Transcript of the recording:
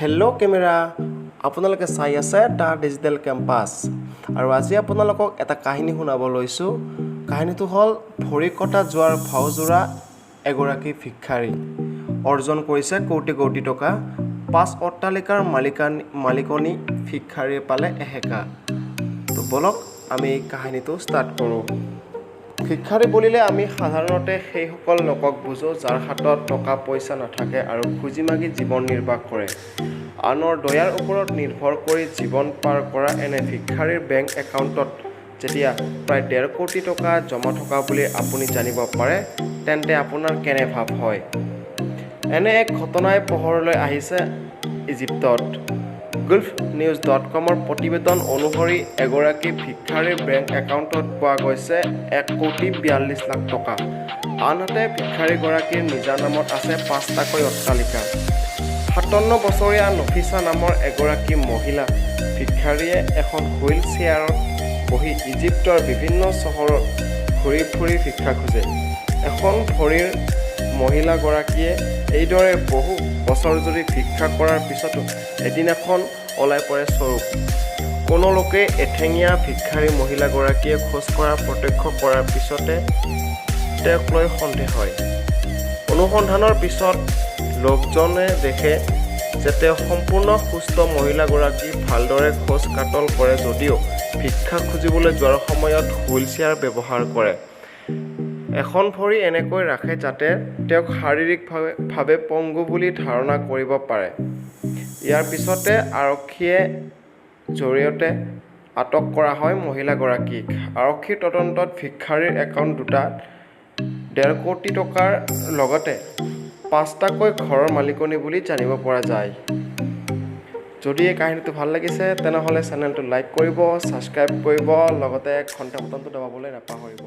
Hello' camera আপোনালোকে চাই আছে এটা ডিজিটেল কেম্পাছ আৰু আজি আপোনালোকক এটা কাহিনী শুনাব লৈছোঁ। কাহিনীটো হ'ল ভৰি কটা যোৱাৰ ভাওজোৰা এগৰাকী ভিক্ষাৰী অৰ্জন কৰিছে কোটি কোটি টকা। 5 অট্টালিকাৰ মালিকনী ভিক্ষাৰীয়ে পালে এহেকা। তো বলক আমি কাহিনীটো ষ্টাৰ্ট কৰোঁ। ভিক্ষাৰী বুলিলে আমি সাধাৰণতে সেইসকল লোকক বুজোঁ যাৰ হাতত টকা পইচা নাথাকে আৰু খুজি মাগি জীৱন নিৰ্বাহ কৰে। আনৰ দয়াৰ ওপৰত নিৰ্ভৰ কৰি জীৱন পাৰ কৰা এনে ভিক্ষাৰীৰ বেংক একাউণ্টত যেতিয়া প্ৰায় 1.5 কোটি টকা জমা থকা বুলি আপুনি জানিব পাৰে, তেন্তে আপোনাৰ কেনে ভাৱ হয়? এনে এক ঘটনাই পোহৰলৈ আহিছে ইজিপ্তত। gulfnews.com প্ৰতিবেদন অনুসৰি এগৰাকী ভিক্ষাৰীৰ বেংক একাউণ্টত পোৱা গৈছে 1,42,00,000 টকা। আনহাতে ভিক্ষাৰীগৰাকীৰ নিজা নামত আছে 5টাকৈ অট্টালিকা। 57 বছৰীয়া নফিছা নামৰ এগৰাকী মহিলা ভিক্ষাৰীয়ে এখন হুইল চেয়াৰত বহি ইজিপ্তৰ বিভিন্ন চহৰত ঘূৰি ফুৰি ভিক্ষা খোজে। এখন ভৰিৰ মহিলাগৰাকীয়ে এইদৰে বহু বছৰ জুৰি ভিক্ষা কৰাৰ পিছতো এদিনাখন ওলাই পৰে স্বৰূপ। কোনো লোকে এঠেঙীয়া ভিক্ষাৰী মহিলাগৰাকীয়ে খোজ কঢ়া প্ৰত্যক্ষ কৰাৰ পিছতে তেওঁক লৈ সন্দেহ হয়। অনুসন্ধানৰ পিছত লোকজনে দেখে যে তেওঁ সম্পূৰ্ণ সুস্থ মহিলাগৰাকী ভালদৰে খোজ কাটল কৰে যদিও ভিক্ষা খুজিবলৈ যোৱাৰ সময়ত হুইল চেয়াৰ ব্যৱহাৰ কৰে। এখন ভৰি এনেকৈ ৰাখে যাতে তেওঁক শাৰীৰিকভাৱে পংগু বুলি ধাৰণা কৰিব পাৰে। ইয়াৰ পিছতে আৰক্ষীয়ে জৰিয়তে আটক কৰা হয় মহিলাগৰাকীক। আৰক্ষীৰ তদন্তত ভিক্ষাৰীৰ একাউণ্ট দুটাত 1.5 কোটি টকাৰ লগতে 5টাকৈ ঘৰৰ মালিকনী বুলি জানিব পৰা যায়। যদি এই কাহিনীটো ভাল লাগিছে তেনেহ'লে চেনেলটো লাইক কৰিব, ছাবস্ক্ৰাইব কৰিব, লগতে ঘণ্টা বটনটো দবাবলৈ নাপাহৰিব।